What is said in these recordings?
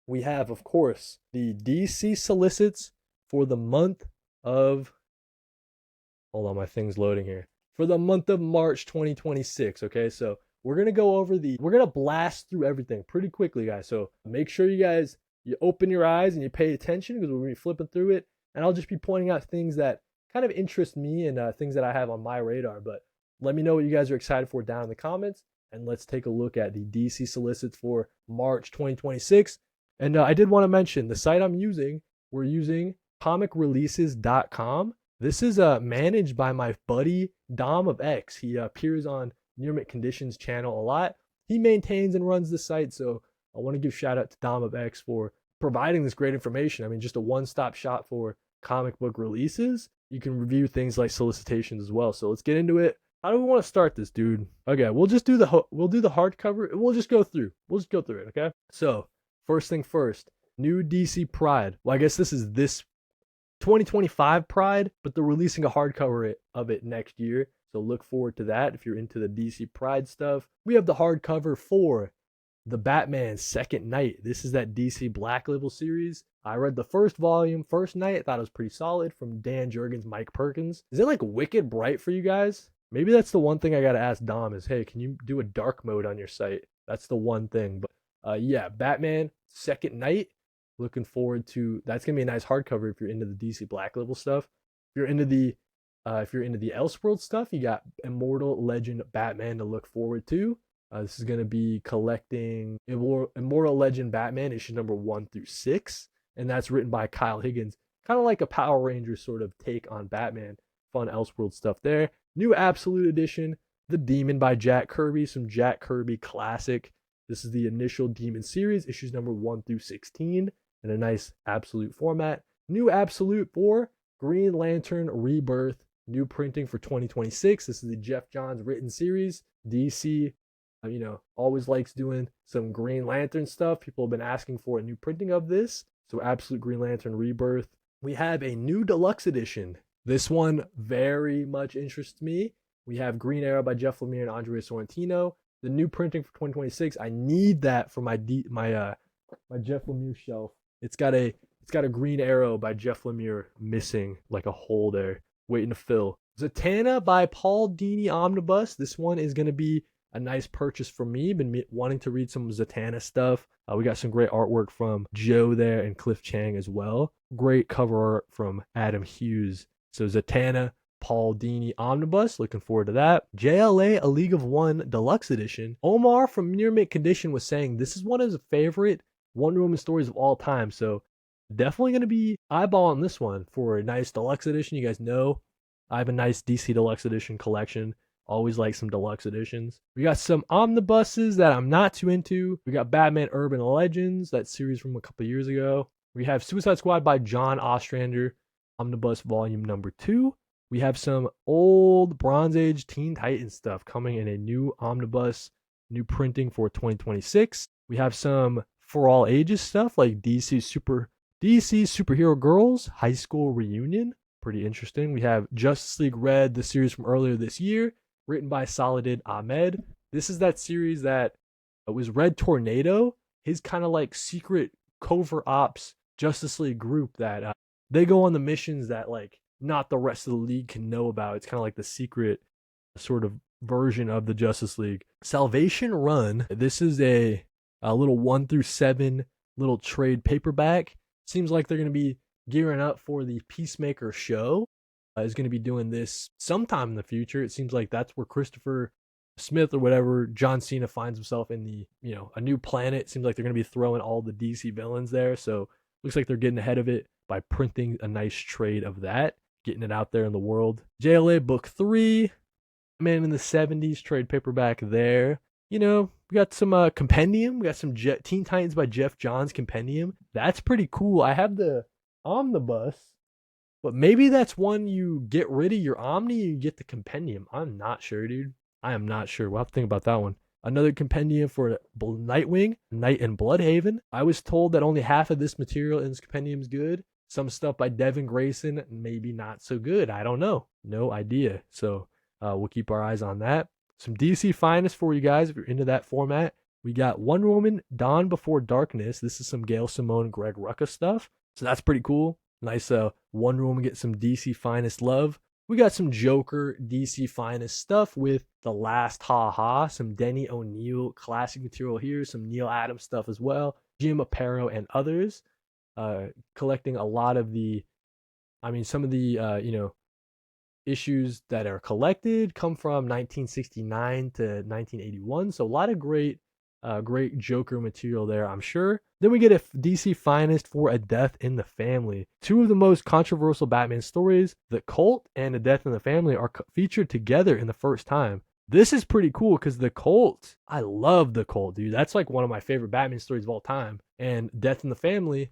we have, of course, the DC solicits for the month of, hold on, my thing's loading here. For the month of March 2026. Okay, so we're gonna go over we're gonna blast through everything pretty quickly, guys. So make sure you open your eyes and you pay attention because we're gonna be flipping through it, and I'll just be pointing out things that kind of interest me and things that I have on my radar. But let me know what you guys are excited for down in the comments, and let's take a look at the DC solicits for March 2026. And I did want to mention the site I'm using. We're using comicreleases.com. This is managed by my buddy Dom of X. He appears on Near Mint Conditions channel a lot. He maintains and runs the site, so I want to give shout out to Dom of X for providing this great information. I mean, just a one-stop shop for comic book releases. You can review things like Solicitations as well. So let's get into it. How do we want to start this, dude? Okay, we'll do the hardcover. We'll just go through. We'll just go through it. Okay. So first thing first, new DC Pride. Well, I guess this is this 2025 Pride, but they're releasing a hardcover of it next year. So look forward to that if you're into the DC Pride stuff. We have the hardcover for the Batman Second Night. This is that DC Black Label series. I read the first volume, first night. I thought it was pretty solid, from Dan Jurgens, Mike Perkins. Is it like wicked bright for you guys? Maybe that's the one thing I gotta ask Dom is, hey, can you do a dark mode on your site? That's the one thing. But yeah, Batman Second Night. Looking forward to that's gonna be a nice hardcover if you're into the DC Black Label stuff. If you're into the Elseworld stuff, you got Immortal Legend Batman to look forward to. This is gonna be collecting Immortal Legend Batman issue number 1 through 6, and that's written by Kyle Higgins. Kind of like a Power Rangers sort of take on Batman. Fun Elseworld stuff there. New Absolute Edition, The Demon by Jack Kirby, some Jack Kirby classic. This is the initial Demon series, issues number 1 through 16. In a nice Absolute format. New Absolute for Green Lantern Rebirth, new printing for 2026. This is the Jeff Johns written series. DC, always likes doing some Green Lantern stuff. People have been asking for a new printing of this. So Absolute Green Lantern Rebirth. We have a new deluxe edition. This one very much interests me. We have Green Arrow by Jeff Lemire and Andrea Sorrentino. The new printing for 2026. I need that for my Jeff Lemire shelf. It's got a Green Arrow by Jeff Lemire missing, like a hole there, waiting to fill. Zatanna by Paul Dini Omnibus. This one is going to be a nice purchase for me. Been wanting to read some Zatanna stuff. We got some great artwork from Joe there and Cliff Chang as well. Great cover art from Adam Hughes. So Zatanna, Paul Dini Omnibus. Looking forward to that. JLA A League of One Deluxe Edition. Omar from Near Mint Condition was saying this is one of his favorite Wonder Woman stories of all time. So definitely going to be eyeballing this one for a nice deluxe edition. You guys know I have a nice DC deluxe edition collection. Always like some deluxe editions. We got some omnibuses that I'm not too into. We got Batman Urban Legends, that series from a couple years ago. We have Suicide Squad by John Ostrander, Omnibus Volume number 2. We have some old Bronze Age Teen Titans stuff coming in a new omnibus, new printing for 2026. We have some For All Ages stuff like DC Superhero Girls High School Reunion. Pretty interesting. We have Justice League Red, the series from earlier this year, written by Saladin Ahmed. This is that series that was Red Tornado, his kind of like secret covert ops Justice League group that they go on the missions that like not the rest of the league can know about. It's kind of like the secret sort of version of the Justice League. Salvation Run. This is a little 1 through 7 little trade paperback. Seems like they're going to be gearing up for the Peacemaker show. Is going to be doing this sometime in the future. It seems like that's where Christopher Smith or whatever, John Cena, finds himself in the, a new planet. Seems like they're going to be throwing all the DC villains there. So looks like they're getting ahead of it by printing a nice trade of that, getting it out there in the world. JLA Book 3, Man in the 70s trade paperback there. We got some compendium. We got some Teen Titans by Jeff Johns compendium. That's pretty cool. I have the omnibus, but maybe that's one you get rid of your Omni, you get the compendium. I'm not sure, dude. I am not sure. We'll have to think about that one. Another compendium for Nightwing, Night in Bloodhaven. I was told that only half of this material in this compendium is good. Some stuff by Devin Grayson, maybe not so good. I don't know. No idea. So we'll keep our eyes on that. Some DC Finest for you guys if you're into that format. We got Wonder Woman, Dawn Before Darkness. This is some Gail Simone, Greg Rucka stuff. So that's pretty cool. Nice Wonder Woman get some DC finest love. We got some Joker DC finest stuff with The Last Ha Ha, some Denny O'Neil classic material here, some Neil Adams stuff as well, Jim Aparo and others. Collecting a lot of some of the issues that are collected come from 1969 to 1981. So a lot of great Joker material there, I'm sure. Then we get a DC Finest for A Death in the Family. Two of the most controversial Batman stories, The Cult and A Death in the Family, are featured together in the first time. This is pretty cool because The Cult, I love The Cult, dude. That's like one of my favorite Batman stories of all time. And Death in the Family,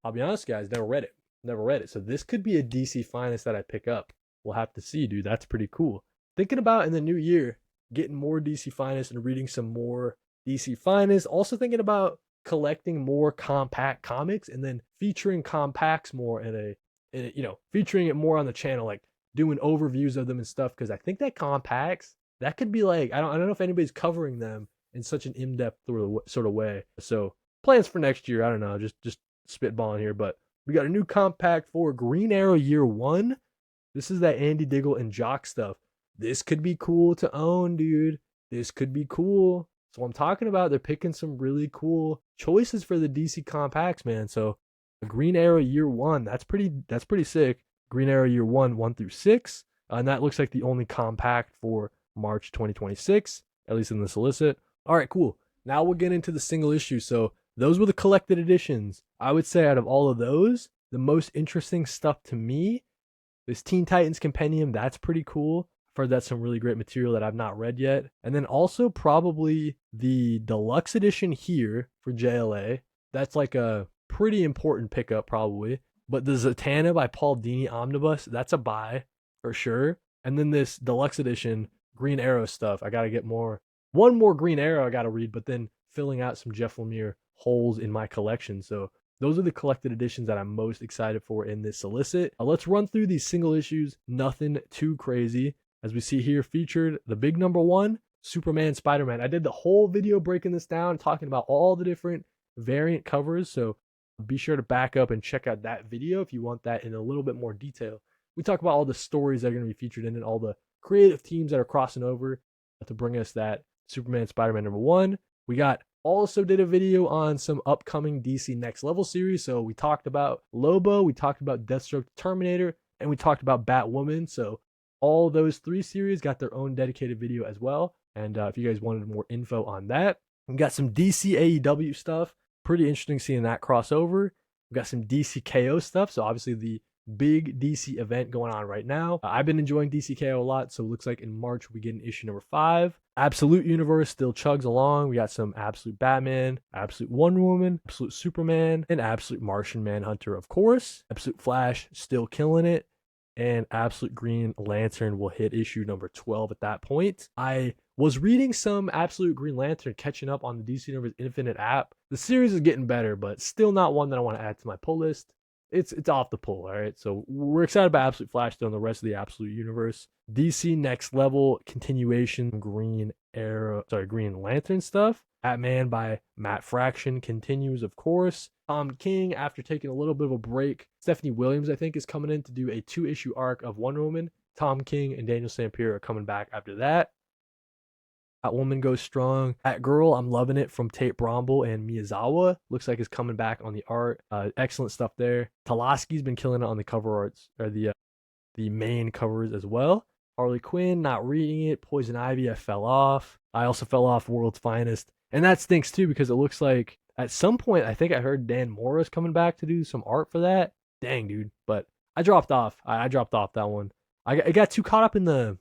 I'll be honest, guys, never read it. So this could be a DC Finest that I pick up. We'll have to see, dude. That's pretty cool. Thinking about in the new year, getting more DC Finest and reading some more DC Finest. Also thinking about collecting more compact comics and then featuring compacts more featuring it more on the channel, like doing overviews of them and stuff. Because I think that compacts, that could be like, I don't know if anybody's covering them in such an in-depth sort of way. So plans for next year, I don't know, just spitballing here, but we got a new compact for Green Arrow Year One. This is that Andy Diggle and Jock stuff. This could be cool to own, dude. This could be cool. So I'm talking about, they're picking some really cool choices for the DC compacts, man. So Green Arrow Year One, that's pretty sick. Green Arrow Year 1 through 6. And that looks like the only compact for March 2026, at least in the solicit. All right, cool. Now we'll get into the single issue. So those were the collected editions. I would say out of all of those, the most interesting stuff to me, this Teen Titans Compendium, that's pretty cool. I've heard that's some really great material that I've not read yet. And then also probably the deluxe edition here for JLA. That's like a pretty important pickup probably. But the Zatanna by Paul Dini Omnibus, that's a buy for sure. And then this deluxe edition Green Arrow stuff, I got to get one more Green Arrow I got to read, but then filling out some Jeff Lemire holes in my collection. So those are the collected editions that I'm most excited for in this solicit. Let's run through these single issues. Nothing too crazy. As we see here featured, the big number 1, Superman, Spider-Man. I did the whole video breaking this down, talking about all the different variant covers. So be sure to back up and check out that video if you want that in a little bit more detail. We talk about all the stories that are going to be featured in it, all the creative teams that are crossing over to bring us that Superman, Spider-Man number 1. We also did a video on some upcoming DC Next Level series. So we talked about Lobo, we talked about Deathstroke Terminator, and we talked about Batwoman. So all those 3 series got their own dedicated video as well. And if you guys wanted more info on that, we got some DC AEW stuff. Pretty interesting seeing that crossover. We got some DC KO stuff. So obviously the big DC event going on right now. I've been enjoying DC KO a lot. So it looks like in March we get an issue number 5. Absolute Universe still chugs along. We got some Absolute Batman, Absolute Wonder Woman, Absolute Superman, and Absolute Martian Manhunter, of course. Absolute Flash still killing it. And Absolute Green Lantern will hit issue number 12 at that point. I was reading some Absolute Green Lantern, catching up on the DC Universe Infinite app. The series is getting better, but still not one that I want to add to my pull list. It's off the pull, all right? So we're excited about Absolute Flash still and the rest of the Absolute Universe. DC Next Level continuation, Green Lantern stuff. Batman by Matt Fraction continues, of course. Tom King, after taking a little bit of a break, Stephanie Williams, I think, is coming in to do a 2-issue arc of Wonder Woman. Tom King and Daniel Sampere are coming back after that. Batwoman goes strong. Batgirl, I'm loving it, from Tate Bromble and Miyazawa. Looks like it's coming back on the art. Excellent stuff there. Talaski's been killing it on the cover arts, or the main covers as well. Harley Quinn, not reading it. Poison Ivy, I fell off. I also fell off World's Finest. And that stinks too, because it looks like at some point, I think I heard Dan Mora's coming back to do some art for that. Dang, dude. But I dropped off. I dropped off that one. I got too caught up in the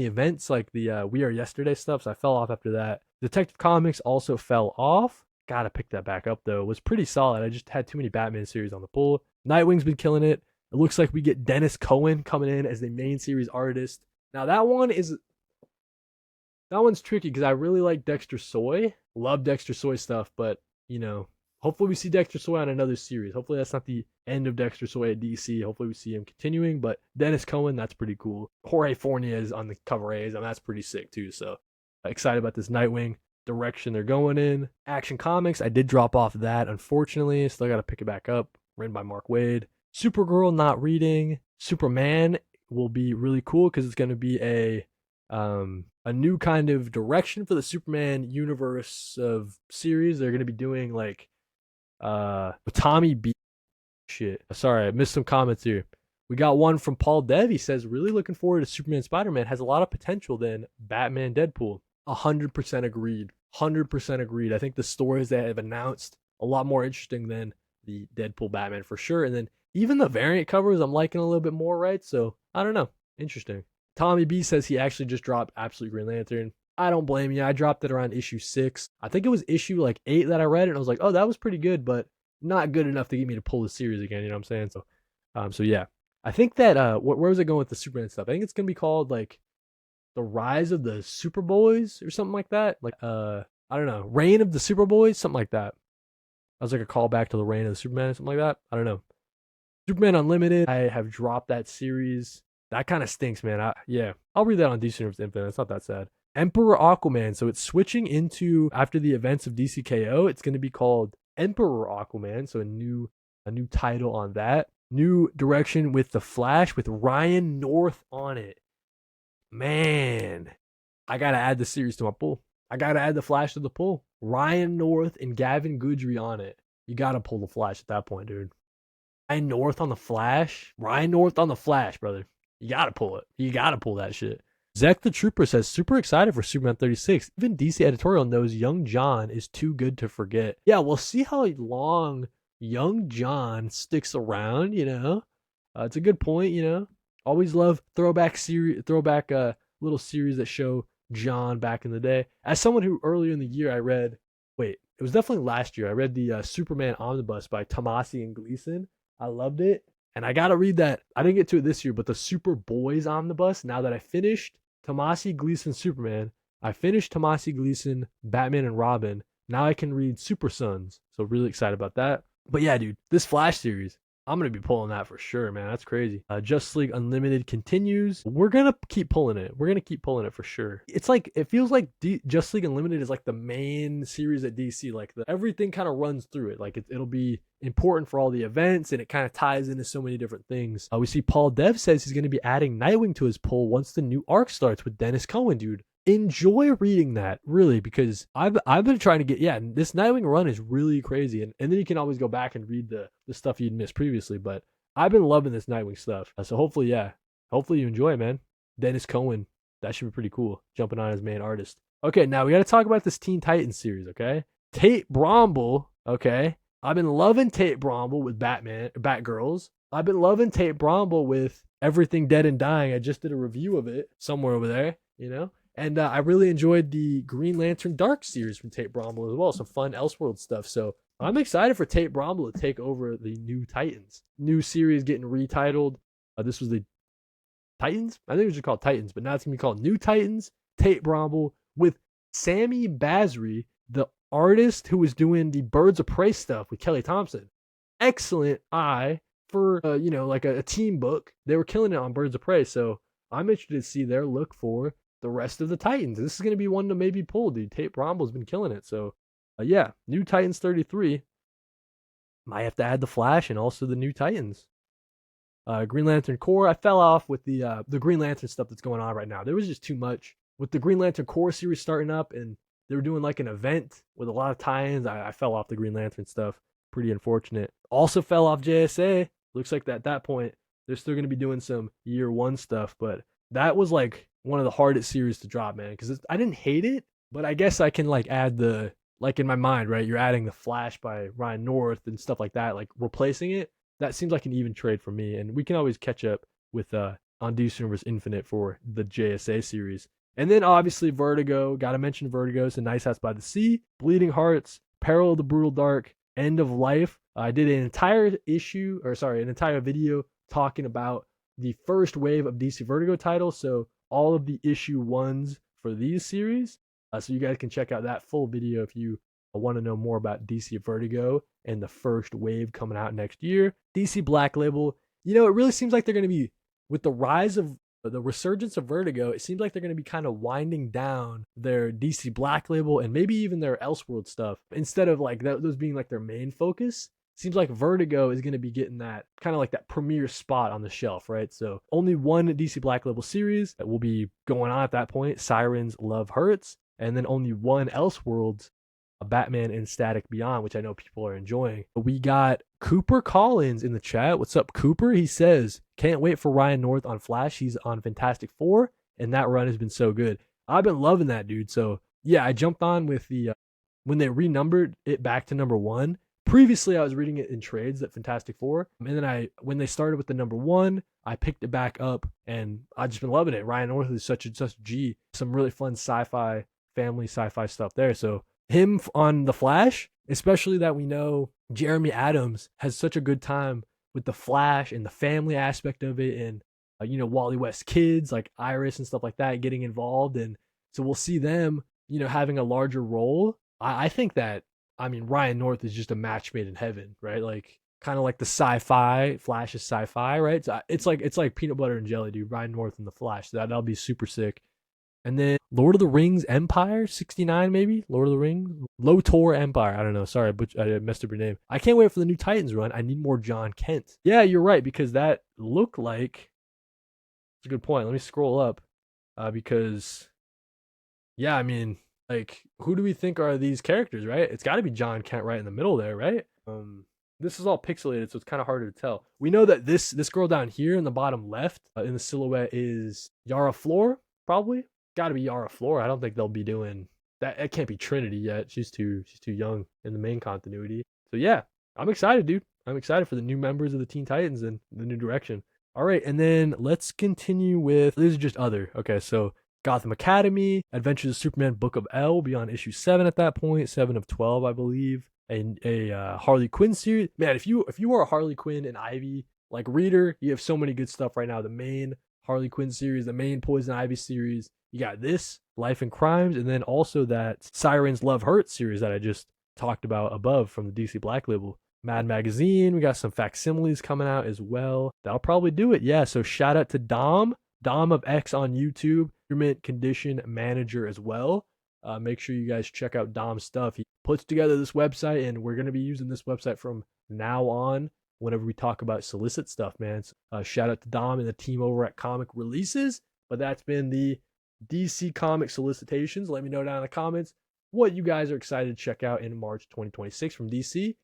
events, like the We Are Yesterday stuff, so I fell off after that. Detective Comics also fell off. Gotta pick that back up though. It was pretty solid. I just had too many Batman series on the pull. Nightwing's been killing it. It looks like we get Dennis Cohen coming in as the main series artist. Now that one's tricky because I really like Dexter Soy. Love Dexter Soy stuff, but hopefully we see Dexter Soy on another series. Hopefully that's not the end of Dexter Soy at DC. Hopefully we see him continuing, but Dennis Cohen, that's pretty cool. Jorge Fornia is on the cover A's, and that's pretty sick too. So excited about this Nightwing. direction they're going in. Action Comics, I did drop off that, unfortunately. Still got to pick it back up. Written by Mark Waid. Supergirl, not reading. Superman will be really cool because it's going to be a new kind of direction for the Superman universe of series. They're going to be doing like Tommy B shit. Sorry, I missed some comments here. We got one from Paul Dev. He says, really looking forward to Superman Spider-Man. Has a lot of potential than Batman Deadpool. 100% agreed. 100% agreed. I think the stories that have announced a lot more interesting than the Deadpool Batman for sure. And then even the variant covers I'm liking a little bit more, right? So I don't know. Interesting. Tommy B says he actually just dropped Absolute Green Lantern. I don't blame you. I dropped it around issue 6. I think it was issue like 8 that I read it, and I was like, oh, that was pretty good, but not good enough to get me to pull the series again. You know what I'm saying? So yeah. I think that where was it going with the Superman stuff? I think it's gonna be called like the Rise of the Superboys or something like that. Like I don't know, Reign of the Superboys, something like that. That was like a callback to the Reign of the Superman or something like that. I don't know. Superman Unlimited. I have dropped that series. That kind of stinks, man. Yeah, I'll read that on DC Universe Infinite. It's not that sad. Emperor Aquaman. So it's switching into after the events of DCKO. It's going to be called Emperor Aquaman. So a new title on that. New direction with the Flash with Ryan North on it. Man, I gotta add the series to my pool. I gotta add the Flash to the pool. Ryan North and Gavin Goodry on it. You gotta pull the Flash at that point, dude. Ryan North on the Flash. Ryan North on the Flash, brother. You gotta pull it. You gotta pull that shit. Zek the Trooper says, super excited for Superman 36. Even DC editorial knows Young John is too good to forget. Yeah, we'll see how long Young John sticks around, you know. It's a good point, you know. Always love throwback little series that show John back in the day. As someone who earlier in the year it was definitely last year. I read the Superman Omnibus by Tomasi and Gleason. I loved it. And I got to read that. I didn't get to it this year, but the Super Boys Omnibus, now that I finished Tomasi Gleason Superman, I finished Tomasi Gleason Batman and Robin. Now I can read Super Sons. So really excited about that. But yeah, dude, this Flash series, I'm going to be pulling that for sure, man. That's crazy. Justice League Unlimited continues. We're going to keep pulling it. We're going to keep pulling it for sure. It's like, it feels like Justice League Unlimited is like the main series at DC. Like everything kind of runs through it. Like it'll be important for all the events and it kind of ties into so many different things. We see Paul Dev says he's going to be adding Nightwing to his pull once the new arc starts with Dennis Cohen, dude. Enjoy reading that, really, because I've been trying to get, this Nightwing run is really crazy, and then you can always go back and read the stuff you'd missed previously, but I've been loving this Nightwing stuff, so hopefully you enjoy it, man. Dennis Cohen, that should be pretty cool, jumping on as main artist. Okay, now we got to talk about this Teen Titans series, okay? Tate Bromble, okay? I've been loving Tate Bromble with Batgirls. I've been loving Tate Bromble with Everything Dead and Dying. I just did a review of it somewhere over there, you know? And I really enjoyed the Green Lantern Dark series from Tate Bromble as well. Some fun Elseworld stuff. So I'm excited for Tate Bromble to take over the New Titans. New series getting retitled. This was the Titans? I think it was just called Titans, but now it's going to be called New Titans. Tate Bromble with Sammy Basri, the artist who was doing the Birds of Prey stuff with Kelly Thompson. Excellent eye for, like a team book. They were killing it on Birds of Prey. So I'm interested to see their look for the rest of the Titans. This is going to be one to maybe pull, dude. Tate Bromble's been killing it. So, New Titans 33. Might have to add the Flash and also the New Titans. Green Lantern Corps. I fell off with the Green Lantern stuff that's going on right now. There was just too much. With the Green Lantern Corps series starting up and they were doing like an event with a lot of tie-ins, I fell off the Green Lantern stuff. Pretty unfortunate. Also fell off JSA. Looks like at that point, they're still going to be doing some year one stuff, but that was like one of the hardest series to drop, man, because I didn't hate it, but I guess I can like add the, like in my mind, right, you're adding the Flash by Ryan North and stuff like that, like replacing it. That seems like an even trade for me, and we can always catch up with on DC Universe Infinite for the JSA series. And then obviously Vertigo, gotta mention Vertigo, so Nice House by the Sea, Bleeding Hearts, Peril of the Brutal Dark, End of Life. I did an entire video talking about the first wave of DC Vertigo titles, so all of the issue ones for these series. So you guys can check out that full video if you want to know more about DC Vertigo and the first wave coming out next year. DC Black Label, it really seems like they're going to be, with the rise of the resurgence of Vertigo, it seems like they're going to be kind of winding down their DC Black Label and maybe even their Elseworld stuff instead of like those being like their main focus. Seems like Vertigo is going to be getting that kind of like that premier spot on the shelf, right? So only one DC Black Label series that will be going on at that point, Sirens Love Hurts, and then only one Elseworlds, Batman and Static Beyond, which I know people are enjoying. We got Cooper Collins in the chat. What's up, Cooper? He says, can't wait for Ryan North on Flash. He's on Fantastic Four, and that run has been so good. I've been loving that, dude. So yeah, I jumped on with the when they renumbered it back to number 1. Previously, I was reading it in trades at Fantastic Four, and then when they started with the number 1, I picked it back up, and I've just been loving it. Ryan North is such a G. Some really fun sci-fi, family sci-fi stuff there. So him on the Flash, especially that we know Jeremy Adams has such a good time with the Flash and the family aspect of it, and Wally West kids like Iris and stuff like that getting involved, and so we'll see them having a larger role. I think that Ryan North is just a match made in heaven, right? Like kind of like the sci-fi Flash is sci-fi, right? So it's like peanut butter and jelly, dude. Ryan North and the Flash, that'll be super sick. And then Lord of the Rings Empire 69, maybe Lord of the Rings Lotor Empire. I don't know. Sorry, I messed up your name. I can't wait for the new Titans run. I need more John Kent. Yeah, you're right, because that looked like it's a good point. Let me scroll up because yeah, like, who do we think are these characters, right? It's got to be John Kent right in the middle there, right? This is all pixelated, so it's kind of harder to tell. We know that this girl down here in the bottom left in the silhouette is Yara Flor, probably. Got to be Yara Flor. I don't think they'll be doing that. It can't be Trinity yet. She's too young in the main continuity. So yeah, I'm excited, dude. I'm excited for the new members of the Teen Titans and the new direction. All right, and then let's continue with, these are just other. Okay, so Gotham Academy, Adventures of Superman, Book of L will be on issue 7 at that point, 7 of 12, I believe. A Harley Quinn series. Man, if you are a Harley Quinn and Ivy like reader, you have so many good stuff right now. The main Harley Quinn series, the main Poison Ivy series. You got this, Life and Crimes, and then also that Sirens Love Hurts series that I just talked about above from the DC Black Label. Mad Magazine, we got some facsimiles coming out as well. That'll probably do it. Yeah, so shout out to Dom of X on YouTube, Instrument Condition Manager as well. Make sure you guys check out Dom's stuff. He puts together this website, and we're going to be using this website from now on whenever we talk about solicit stuff, man. So, shout out to Dom and the team over at Comic Releases. But that's been the DC Comic Solicitations. Let me know down in the comments what you guys are excited to check out in March 2026 from DC.